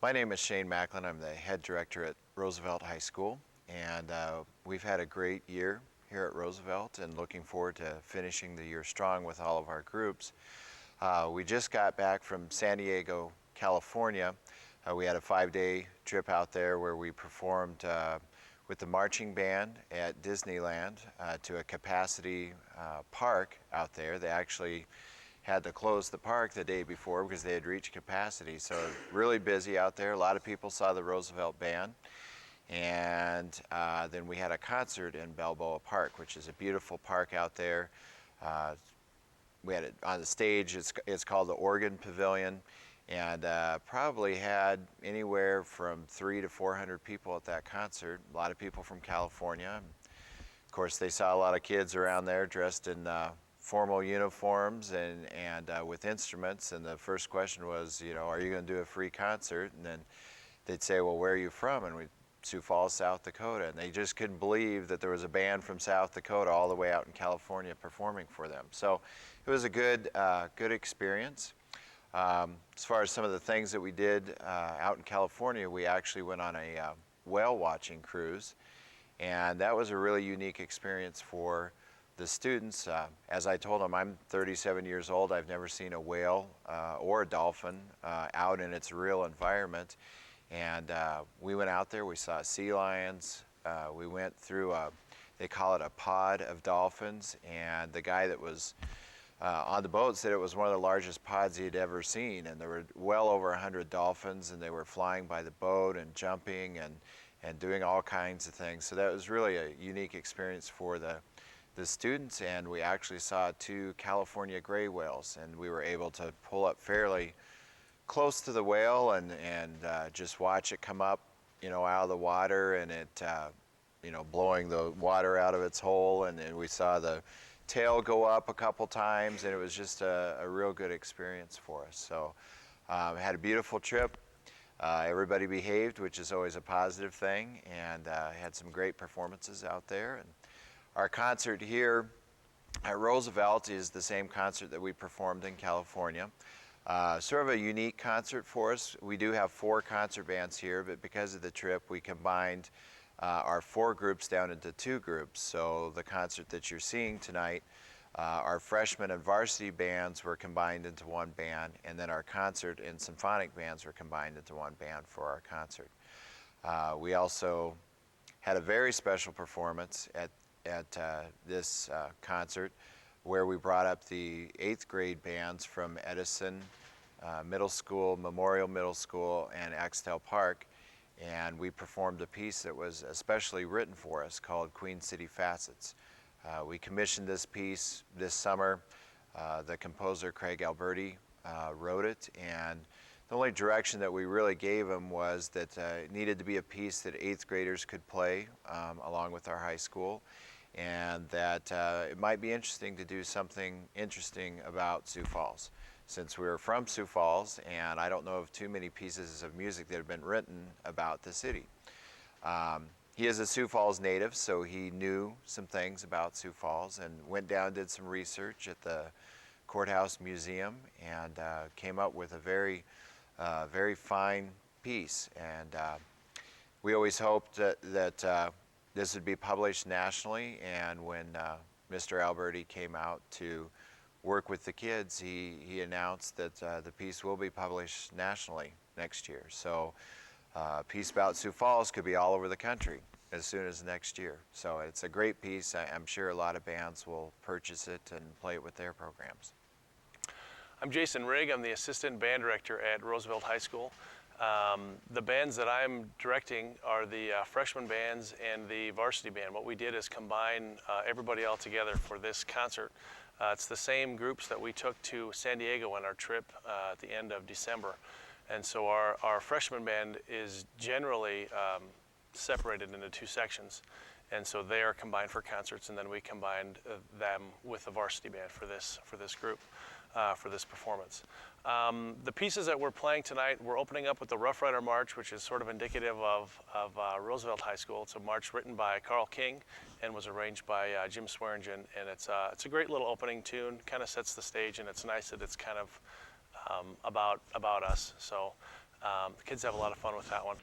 My name is Shane Macklin. I'm the head director at Roosevelt High School, and we've had a great year here at Roosevelt and looking forward to finishing the year strong with all of our groups. We just got back from San Diego, California. We had a 5-day trip out there where we performed with the marching band at Disneyland to a capacity park out there. They actually had to close the park the day before because they had reached capacity. So really busy out there. A lot of people saw the Roosevelt Band. And then we had a concert in Balboa Park, which is a beautiful park out there. We had it on the stage. It's called the Organ Pavilion, and probably had anywhere from 300 to 400 people at that concert. A lot of people from California. Of course, they saw a lot of kids around there dressed in formal uniforms and with instruments. And the first question was, you know, are you going to do a free concert? And then they'd say, well, where are you from? And we'd Sioux Falls, South Dakota, and they just couldn't believe that there was a band from South Dakota all the way out in California performing for them. So it was a good experience. As far as some of the things that we did out in California, we actually went on a whale watching cruise, and that was a really unique experience for the students. As I told them, I'm 37 years old. I've never seen a whale or a dolphin out in its real environment. And we went out there, we saw sea lions, we went through, they call it a pod of dolphins, and the guy that was on the boat said it was one of the largest pods he had ever seen, and there were well over 100 dolphins, and they were flying by the boat and jumping and doing all kinds of things. So that was really a unique experience for the students, and we actually saw 2 California gray whales, and we were able to pull up fairly close to the whale and just watch it come up, you know, out of the water, and it, you know, blowing the water out of its hole, and then we saw the tail go up a couple times, and it was just a real good experience for us. So had a beautiful trip. Everybody behaved, which is always a positive thing, and had some great performances out there. And our concert here at Roosevelt is the same concert that we performed in California. Sort of a unique concert for us. We do have 4 concert bands here, but because of the trip, we combined our 4 groups down into 2 groups. So the concert that you're seeing tonight, our freshman and varsity bands were combined into one band, and then our concert and symphonic bands were combined into one band for our concert. We also had a very special performance at this concert, where we brought up the 8th grade bands from Edison Middle School, Memorial Middle School, and Axtell Park, and we performed a piece that was especially written for us called Queen City Facets. We commissioned this piece this summer. The composer, Craig Alberty, wrote it, and the only direction that we really gave him was that it needed to be a piece that 8th graders could play along with our high school, and that it might be interesting to do something interesting about Sioux Falls. Since we're from Sioux Falls, and I don't know of too many pieces of music that have been written about the city. He is a Sioux Falls native, so he knew some things about Sioux Falls and went down and did some research at the Courthouse Museum and came up with a very, very fine piece. And we always hoped that this would be published nationally, and when Mr. Alberty came out to work with the kids, he announced that the piece will be published nationally next year. So a piece about Sioux Falls could be all over the country as soon as next year. So it's a great piece. I'm sure a lot of bands will purchase it and play it with their programs. I'm Jason Rigg. I'm the assistant band director at Roosevelt High School. The bands that I'm directing are the freshman bands and the varsity band. What we did is combine everybody all together for this concert. It's the same groups that we took to San Diego on our trip at the end of December. And so our freshman band is generally separated into 2 sections. And so they are combined for concerts, and then we combined them with the varsity band for this group, for this performance. The pieces that we're playing tonight, we're opening up with the Rough Rider March, which is sort of indicative of Roosevelt High School. It's a march written by Carl King and was arranged by Jim Swearingen, and it's a great little opening tune, kind of sets the stage, and it's nice that it's kind of about us. So The kids have a lot of fun with that one.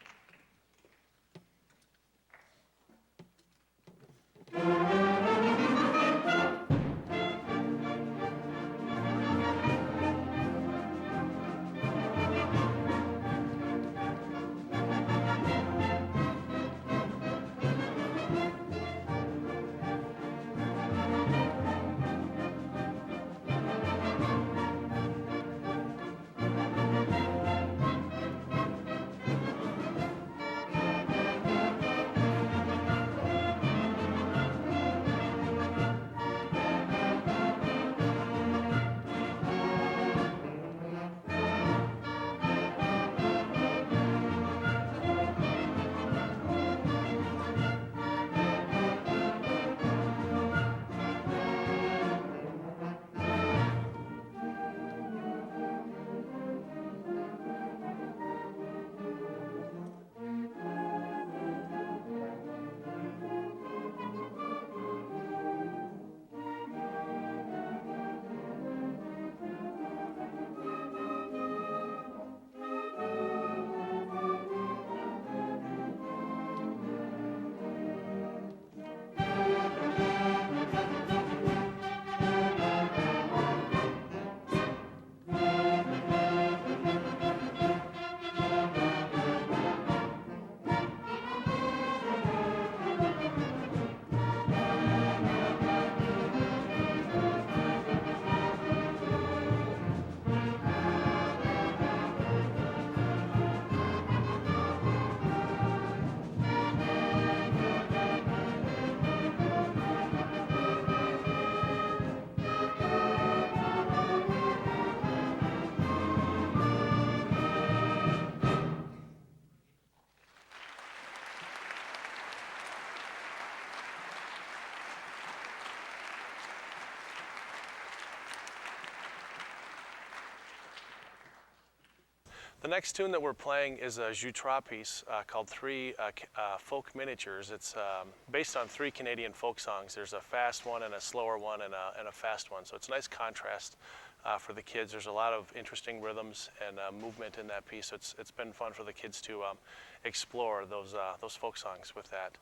The next tune that we're playing is a Jutras piece called Three Folk Miniatures. It's based on 3 Canadian folk songs. There's a fast one and a slower one and a fast one. So it's a nice contrast for the kids. There's a lot of interesting rhythms and movement in that piece. So it's been fun for the kids to explore those folk songs with that.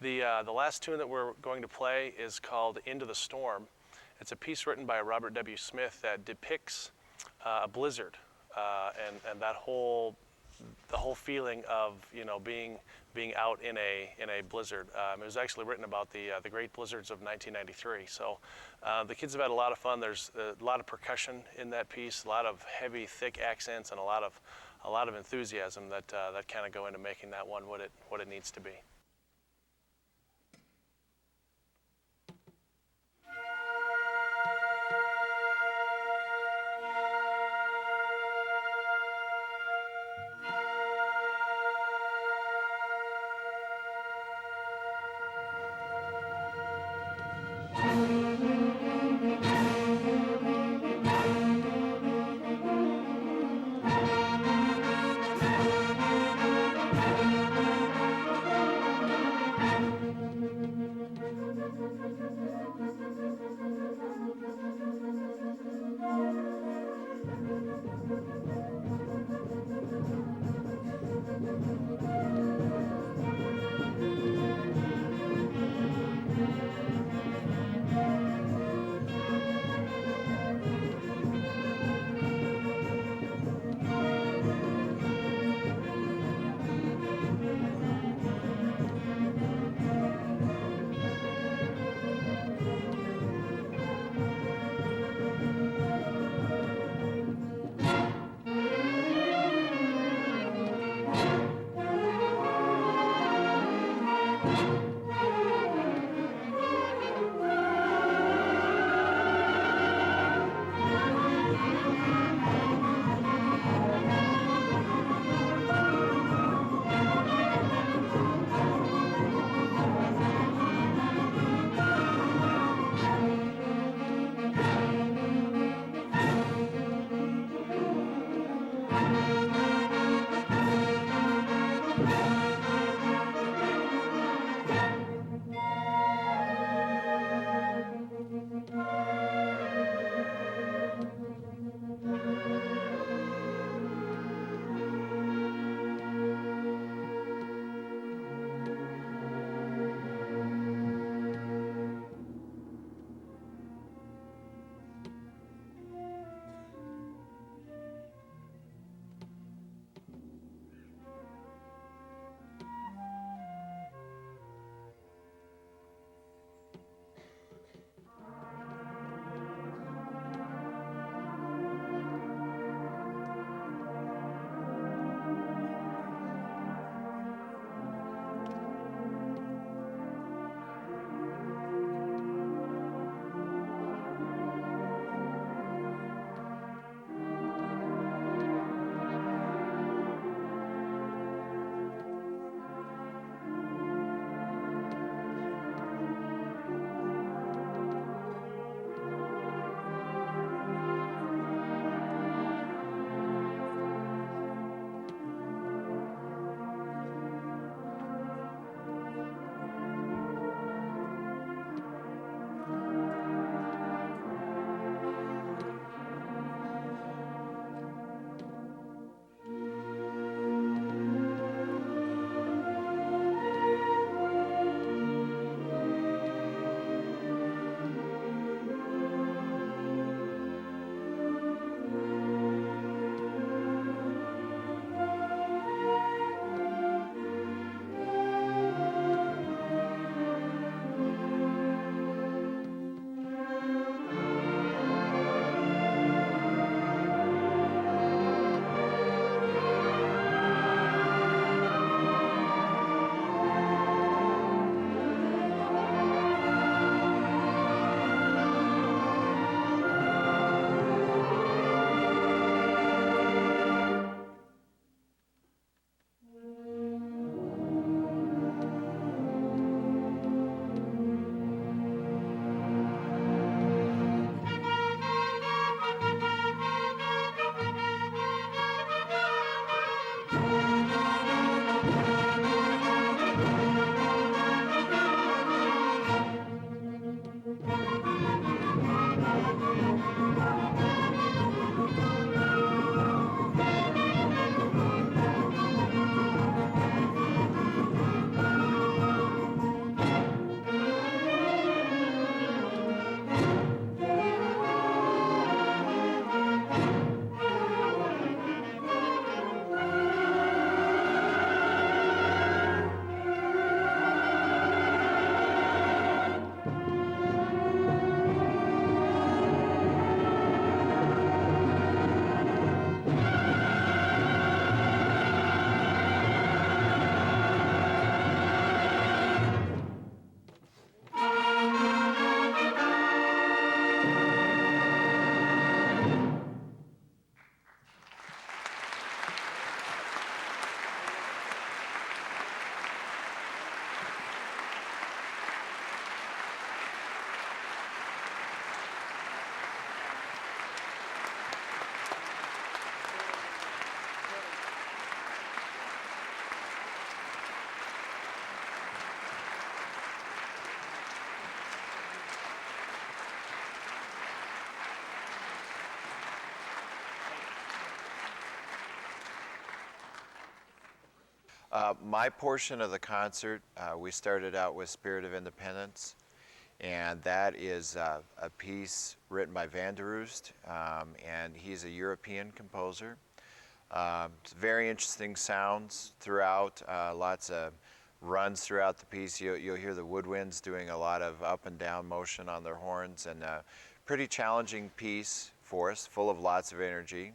The last tune that we're going to play is called Into the Storm. It's a piece written by Robert W. Smith that depicts a blizzard and the whole feeling of being out in a blizzard. It was actually written about the great blizzards of 1993. So the kids have had a lot of fun. There's a lot of percussion in that piece, a lot of heavy, thick accents, and a lot of enthusiasm that kind of go into making that one what it needs to be. My portion of the concert, we started out with Spirit of Independence, and that is a piece written by Van der Roost, and he's a European composer. It's very interesting sounds throughout, lots of runs throughout the piece. You'll hear the woodwinds doing a lot of up and down motion on their horns, and a pretty challenging piece for us, full of lots of energy.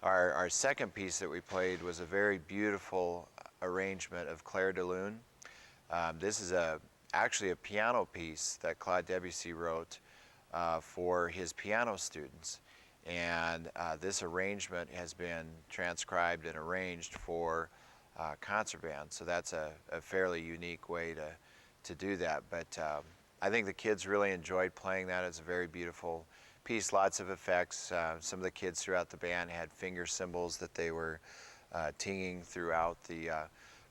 Our second piece that we played was a very beautiful arrangement of Claire de Lune. This is actually a piano piece that Claude Debussy wrote for his piano students. And this arrangement has been transcribed and arranged for concert band. So that's a fairly unique way to do that. But I think the kids really enjoyed playing that. It's a very beautiful piece, lots of effects. Some of the kids throughout the band had finger cymbals that they were tinging throughout the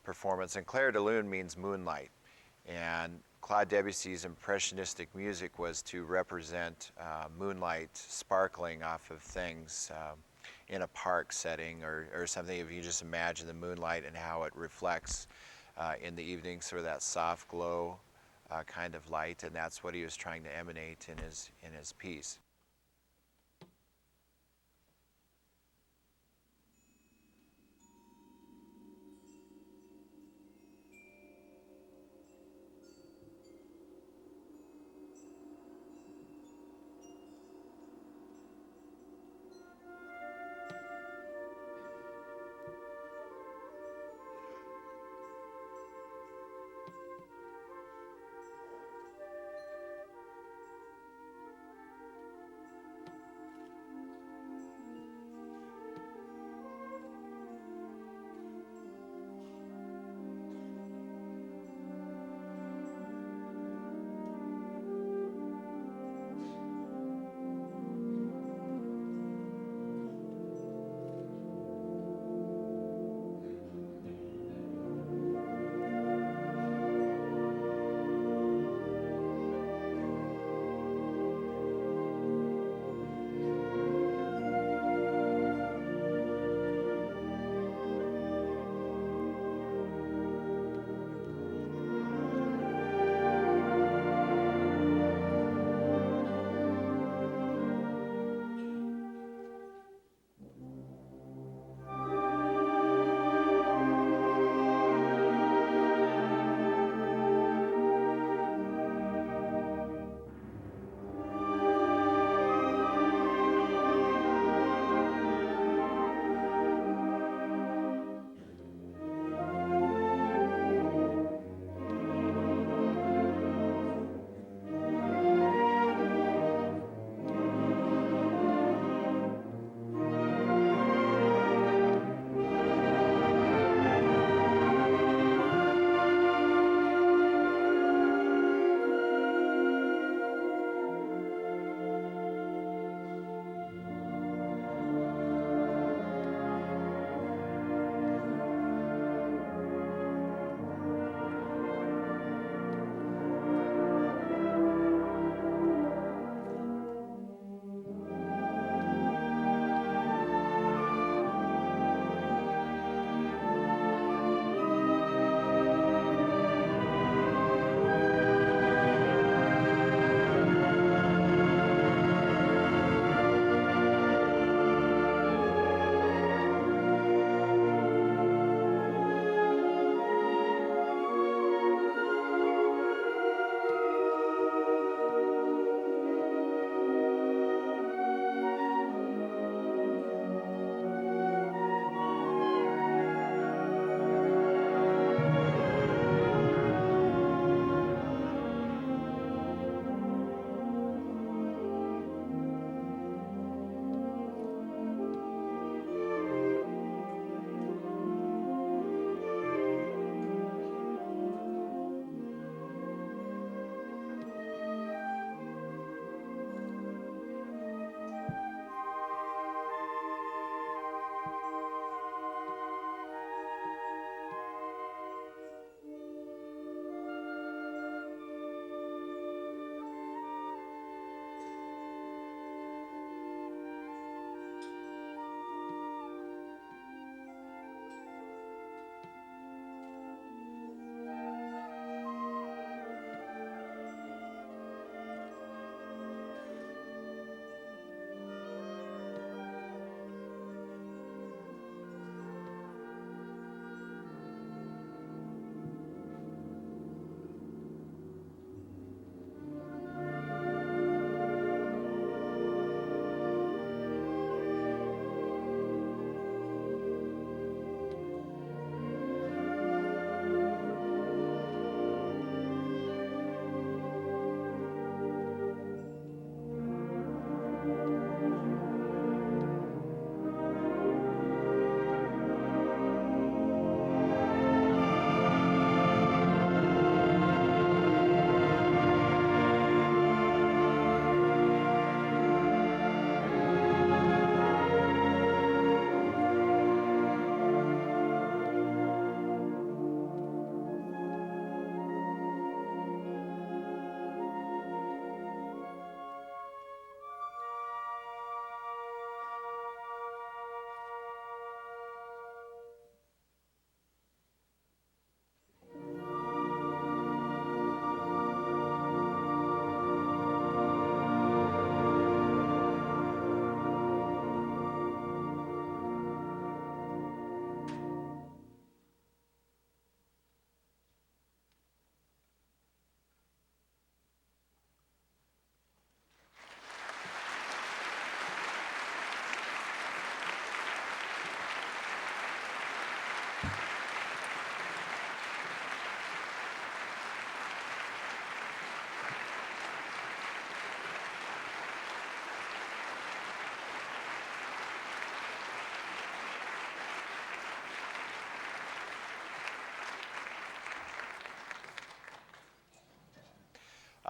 performance. And Clair de Lune means moonlight. And Claude Debussy's impressionistic music was to represent moonlight sparkling off of things in a park setting or something. If you just imagine the moonlight and how it reflects in the evening, sort of that soft glow kind of light, and that's what he was trying to emanate in his piece.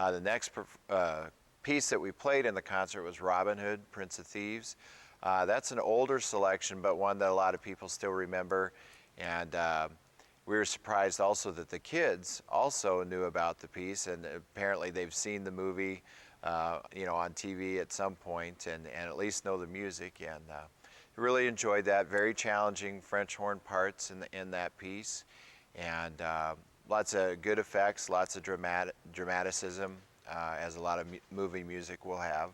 The next piece that we played in the concert was Robin Hood, Prince of Thieves. That's an older selection, but one that a lot of people still remember. And we were surprised also that the kids also knew about the piece, and apparently they've seen the movie, on TV at some point, and at least know the music. And really enjoyed that. Very challenging French horn parts in that piece, and lots of good effects, lots of dramaticism, as a lot of movie music will have.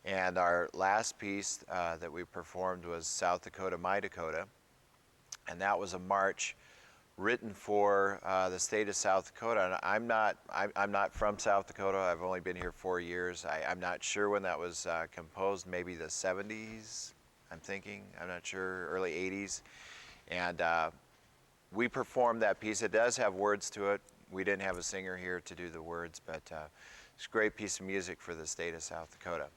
And our last piece that we performed was South Dakota, My Dakota. And that was a march written for the state of South Dakota. And I'm not from South Dakota. I've only been here 4 years. I'm not sure when that was composed, maybe the 70s, I'm thinking. I'm not sure, early 80s. And we performed that piece. It does have words to it. We didn't have a singer here to do the words, but it's a great piece of music for the state of South Dakota.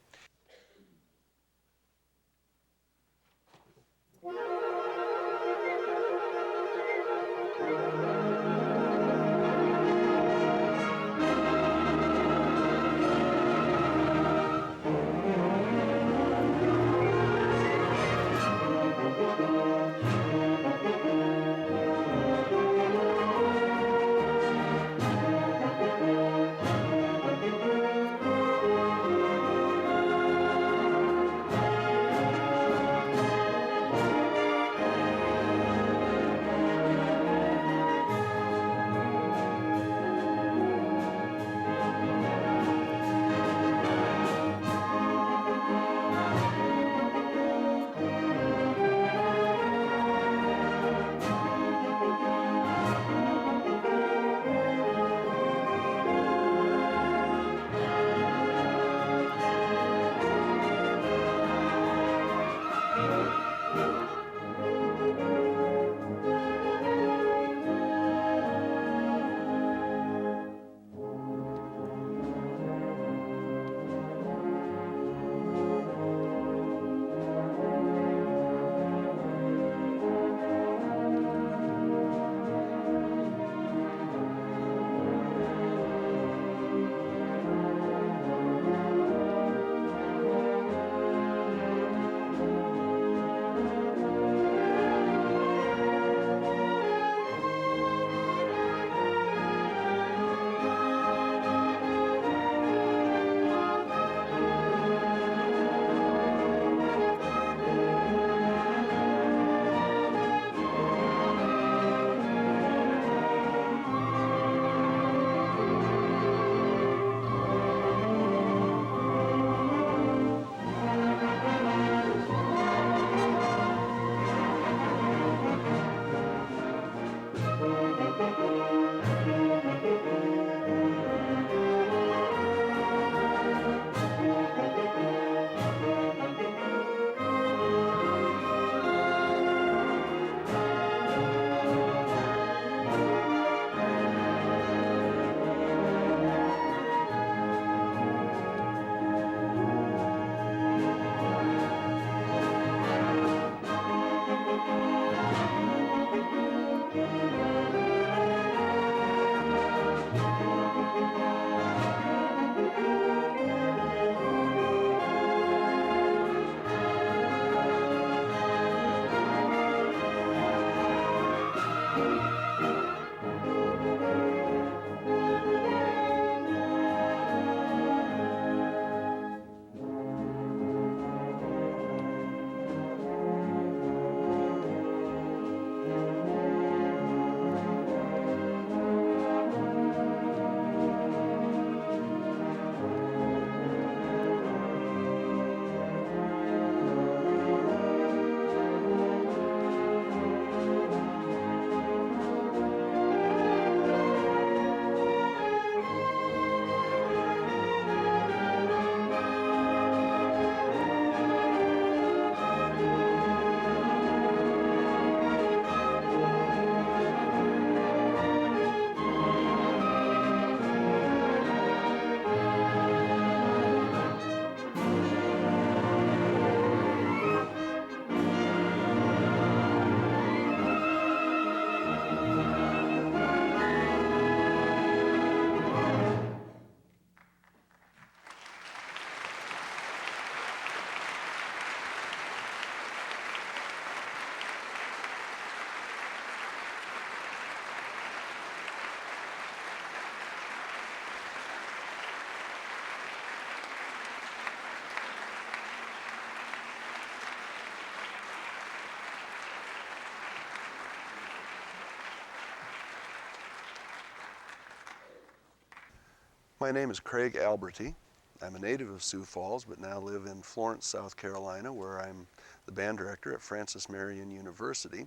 My name is Craig Alberty. I'm a native of Sioux Falls, but now live in Florence, South Carolina, where I'm the band director at Francis Marion University.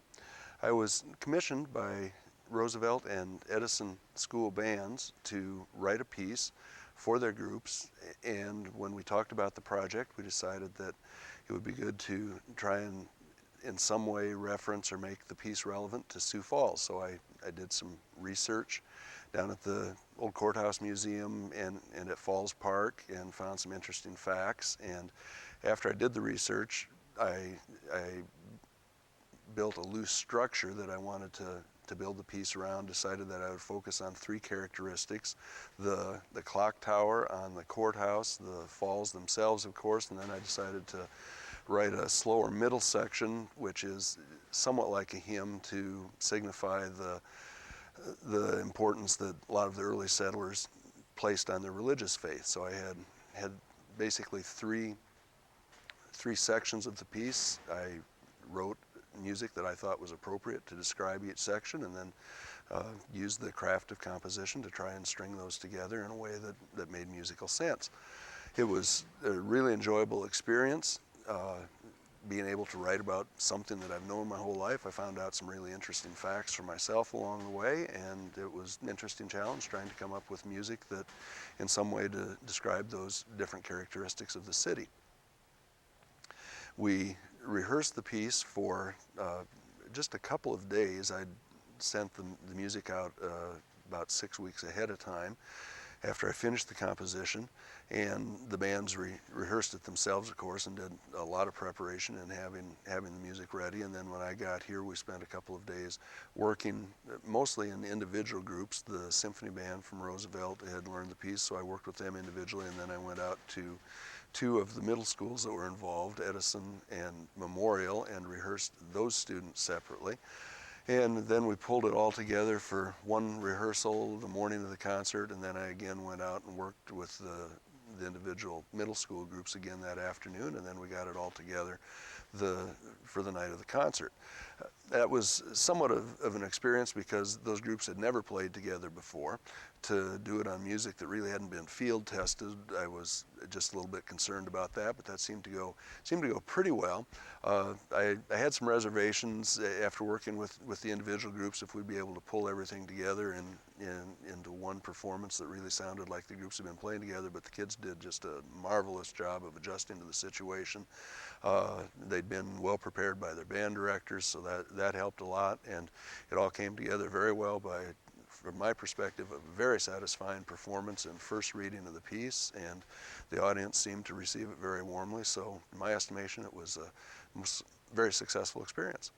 I was commissioned by Roosevelt and Edison school bands to write a piece for their groups, and when we talked about the project, we decided that it would be good to try and in some way reference or make the piece relevant to Sioux Falls. So I did some research down at the Old Courthouse Museum and at Falls Park and found some interesting facts. And after I did the research, I built a loose structure that I wanted to build the piece around, decided that I would focus on three characteristics: the clock tower on the courthouse, the falls themselves, of course, and then I decided to write a slower middle section, which is somewhat like a hymn to signify the importance that a lot of the early settlers placed on their religious faith. So I had basically three sections of the piece. I wrote music that I thought was appropriate to describe each section, and then used the craft of composition to try and string those together in a way that made musical sense. It was a really enjoyable experience. Being able to write about something that I've known my whole life. I found out some really interesting facts for myself along the way, and it was an interesting challenge trying to come up with music that in some way to describe those different characteristics of the city. We rehearsed the piece for just a couple of days. I sent the music out about 6 weeks ahead of time after I finished the composition, and the bands rehearsed it themselves, of course, and did a lot of preparation and having the music ready. And then when I got here, we spent a couple of days working mostly in individual groups. The symphony band from Roosevelt had learned the piece, so I worked with them individually, and then I went out to two of the middle schools that were involved, Edison and Memorial, and rehearsed those students separately. And then we pulled it all together for one rehearsal the morning of the concert, and then I again went out and worked with the individual middle school groups again that afternoon, and then we got it all together for the night of the concert. That was somewhat of an experience because those groups had never played together before. To do it on music that really hadn't been field tested, I was just a little bit concerned about that, but that seemed to go pretty well. I had some reservations after working with the individual groups if we'd be able to pull everything together into one performance that really sounded like the groups had been playing together, but the kids did just a marvelous job of adjusting to the situation. They'd been well prepared by their band directors, so that helped a lot, and it all came together very well from my perspective, a very satisfying performance and first reading of the piece, and the audience seemed to receive it very warmly. So in my estimation, it was a very successful experience.